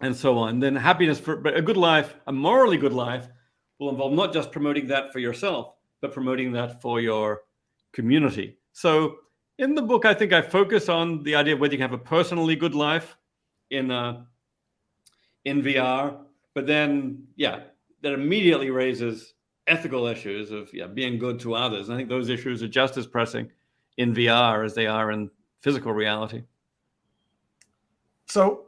and so on. Then happiness for a good life, a morally good life, will involve not just promoting that for yourself, but promoting that for your community. So in the book, I think I focus on the idea of whether you can have a personally good life in VR, but then, that immediately raises ethical issues of being good to others. And I think those issues are just as pressing in VR as they are in physical reality. So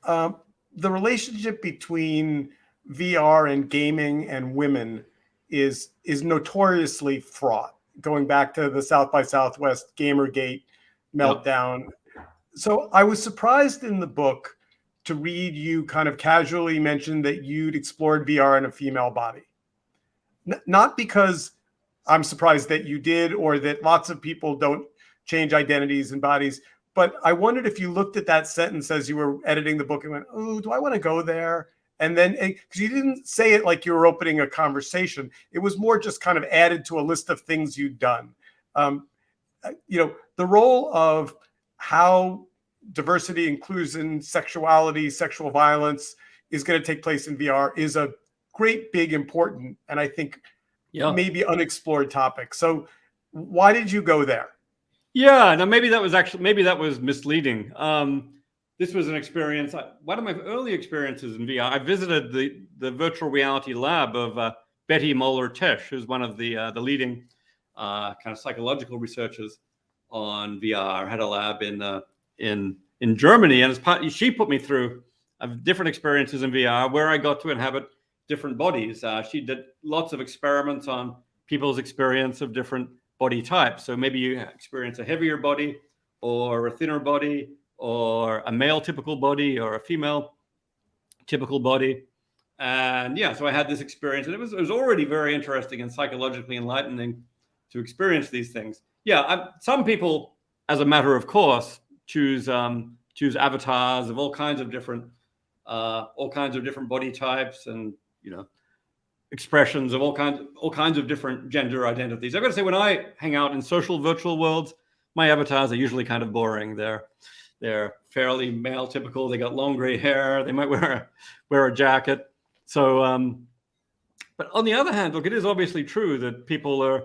the relationship between VR and gaming and women is notoriously fraught, going back to the South by Southwest Gamergate meltdown. Yep. So I was surprised in the book to read you kind of casually mention that you'd explored VR in a female body. Not because I'm surprised that you did or that lots of people don't change identities and bodies, but I wondered if you looked at that sentence as you were editing the book and went, oh, do I want to go there? And then, because you didn't say it like you were opening a conversation, it was more just kind of added to a list of things you'd done. The role of how diversity, inclusion, sexuality, sexual violence is going to take place in VR is a great, big, important, and I think maybe unexplored topic. So why did you go there? Yeah, now maybe that was misleading. This was an experience, one of my early experiences in VR. I visited the virtual reality lab of Betty Moeller-Tesch, who's one of the leading kind of psychological researchers on VR. Had a lab in Germany, and she put me through different experiences in VR where I got to inhabit different bodies. She did lots of experiments on people's experience of different body types. So maybe you experience a heavier body or a thinner body or a male typical body or a female typical body. And so I had this experience, and it was already very interesting and psychologically enlightening to experience these things. Some people, as a matter of course, choose avatars of all kinds of different body types and expressions of all kinds of different gender identities. I've got to say, when I hang out in social virtual worlds, my avatars are usually kind of boring. They're fairly male typical. They got long gray hair. They might wear a jacket. So But on the other hand, look, it is obviously true that people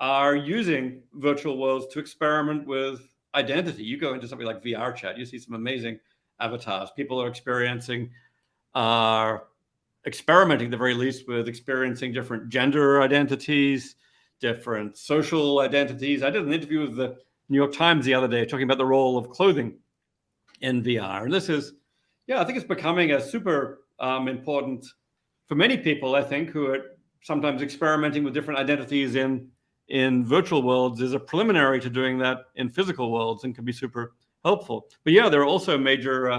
are using virtual worlds to experiment with identity. You go into something like VR chat, you see some amazing avatars. People are experimenting, at the very least, with experiencing different gender identities, different social identities. I did an interview with the New York Times the other day talking about the role of clothing in VR. And this is, I think it's becoming a super important for many people, I think, who are sometimes experimenting with different identities in virtual worlds is a preliminary to doing that in physical worlds and can be super helpful. But there are also major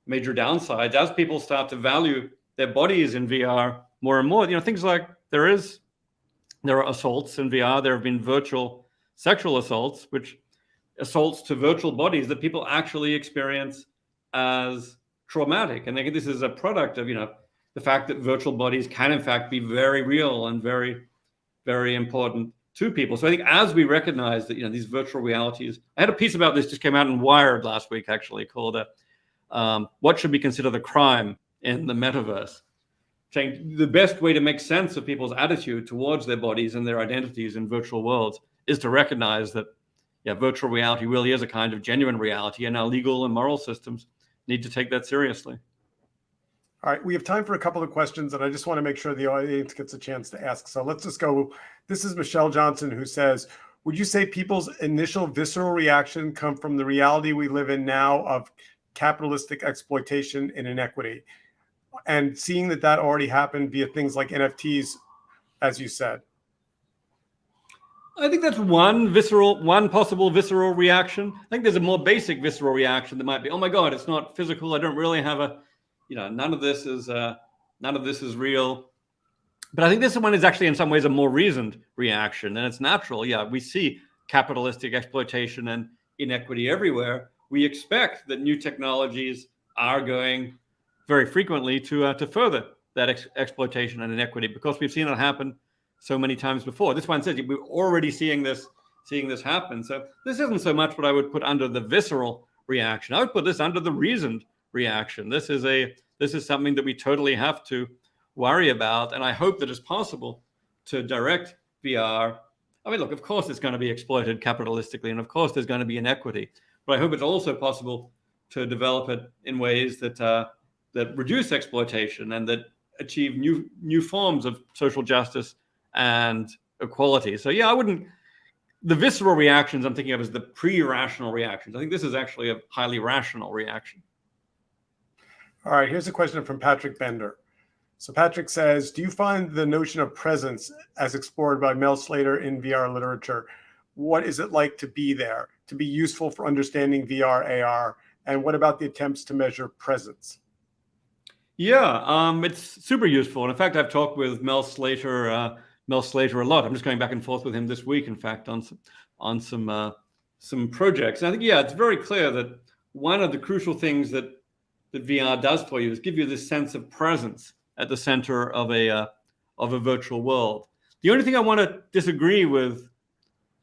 downsides as people start to value their bodies in VR more and more. Things like there are assaults in VR. There have been virtual sexual assaults, which assaults to virtual bodies that people actually experience as traumatic. And I think this is a product of, the fact that virtual bodies can in fact be very real and very, very important to people. So I think as we recognize that, these virtual realities, I had a piece about this just came out in Wired last week, actually, called what should be considered a crime in the metaverse, saying the best way to make sense of people's attitude towards their bodies and their identities in virtual worlds is to recognize that, virtual reality really is a kind of genuine reality, and our legal and moral systems need to take that seriously. All right, we have time for a couple of questions, and I just want to make sure the audience gets a chance to ask. So let's just go. This is Michelle Johnson, who says, would you say people's initial visceral reaction come from the reality we live in now of capitalistic exploitation and inequity, and seeing that already happened via things like NFTs, as you said? I think that's one possible visceral reaction. I think there's a more basic visceral reaction that might be, oh my God, it's not physical. I don't really have none of this is real. But I think this one is actually in some ways a more reasoned reaction, and it's natural. We see capitalistic exploitation and inequity everywhere. We expect that new technologies are going very frequently to further that exploitation and inequity, because we've seen it happen so many times before. This one says we're already seeing this happen. So this isn't so much what I would put under the visceral reaction. I would put this under the reasoned reaction. This is something that we totally have to worry about, and I hope that it's possible to direct VR. I mean, look, of course it's going to be exploited capitalistically, and of course there's going to be inequity, but I hope it's also possible to develop it in ways that reduce exploitation and that achieve new forms of social justice and equality. So the visceral reactions I'm thinking of as the pre-rational reactions. I think this is actually a highly rational reaction. All right, here's a question from Patrick Bender. So Patrick says, do you find the notion of presence as explored by Mel Slater in VR literature, what is it like to be there, to be useful for understanding VR, AR? And what about the attempts to measure presence? It's super useful. And in fact, I've talked with Mel Slater a lot. I'm just going back and forth with him this week, in fact, on some projects. And I think, it's very clear that one of the crucial things that VR does for you is give you this sense of presence at the center of a virtual world. The only thing I want to disagree with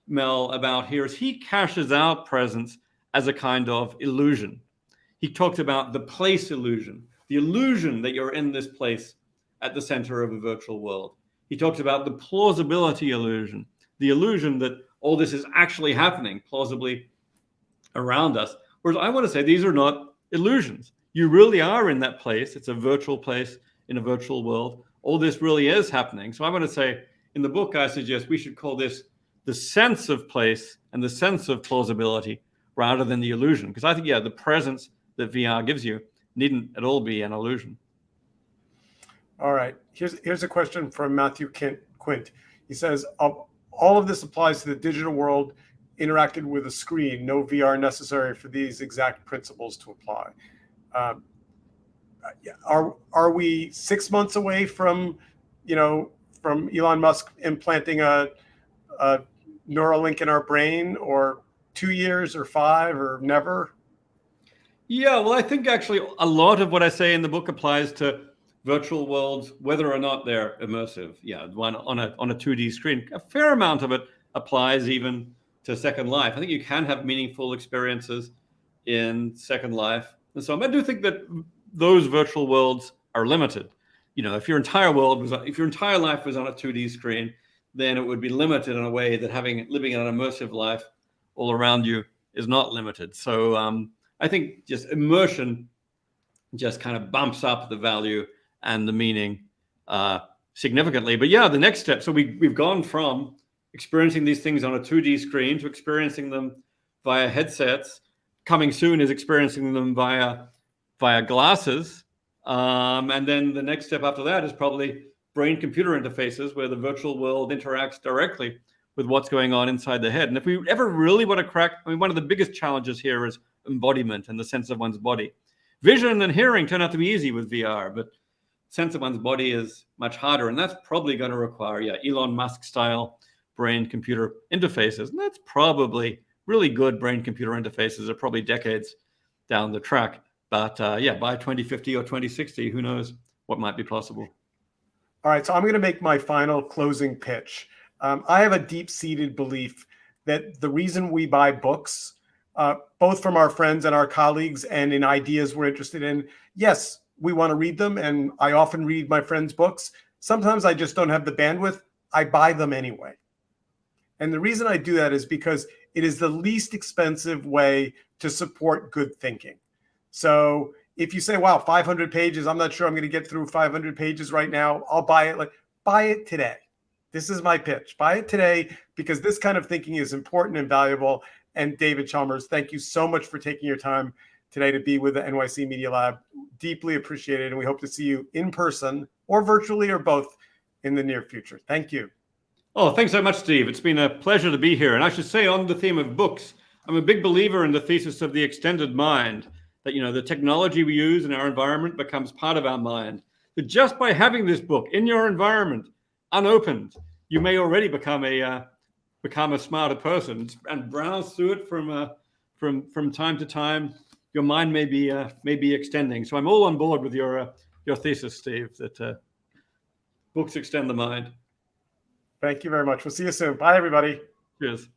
Mel about here is he cashes out presence as a kind of illusion. He talked about the place illusion, the illusion that you're in this place at the center of a virtual world. He talks about the plausibility illusion, the illusion that all this is actually happening plausibly around us. Whereas I want to say these are not illusions. You really are in that place. It's a virtual place in a virtual world. All this really is happening. So I want to say in the book, I suggest we should call this the sense of place and the sense of plausibility rather than the illusion. Because I think, the presence that VR gives you needn't at all be an illusion. All right. Here's a question from Matthew Quint. He says, all of this applies to the digital world interacted with a screen. No VR necessary for these exact principles to apply. Are we 6 months away from Elon Musk implanting a Neuralink in our brain, or 2 years or 5 or never? Well, I think actually a lot of what I say in the book applies to virtual worlds, whether or not they're immersive. One on a 2D screen. A fair amount of it applies even to Second Life. I think you can have meaningful experiences in Second Life and so on. I do think that those virtual worlds are limited. if your entire world was, if your entire life was on a 2D screen, then it would be limited in a way that living an immersive life all around you is not limited. So I think just immersion just kind of bumps up the value and the meaning significantly. But yeah, the next step. So we've gone from experiencing these things on a 2D screen to experiencing them via headsets. Coming soon is experiencing them via glasses. And then the next step after that is probably brain-computer interfaces where the virtual world interacts directly with what's going on inside the head. And if we ever really want to crack, one of the biggest challenges here is embodiment and the sense of one's body. Vision and hearing turn out to be easy with VR, but sense of one's body is much harder. And that's probably going to require, Elon Musk style brain-computer interfaces. And that's probably really good brain-computer interfaces are probably decades down the track. But by 2050 or 2060, who knows what might be possible. All right, so I'm going to make my final closing pitch. I have a deep-seated belief that the reason we buy books, both from our friends and our colleagues and in ideas we're interested in, yes, we want to read them, and I often read my friends' books. Sometimes I just don't have the bandwidth. I buy them anyway. And the reason I do that is because it is the least expensive way to support good thinking. So if you say, wow, 500 pages, I'm not sure I'm going to get through 500 pages right now, I'll buy it. Buy it today. This is my pitch. Buy it today because this kind of thinking is important and valuable. And David Chalmers, thank you so much for taking your time today to be with the NYC Media Lab. Deeply appreciated. And we hope to see you in person or virtually or both in the near future. Thank you. Oh, thanks so much, Steve. It's been a pleasure to be here. And I should say, on the theme of books, I'm a big believer in the thesis of the extended mind, that, the technology we use in our environment becomes part of our mind. That just by having this book in your environment, unopened, you may already become a smarter person and browse through it from time to time. Your mind may be extending. So I'm all on board with your thesis, Steve, that books extend the mind. Thank you very much. We'll see you soon. Bye, everybody. Cheers.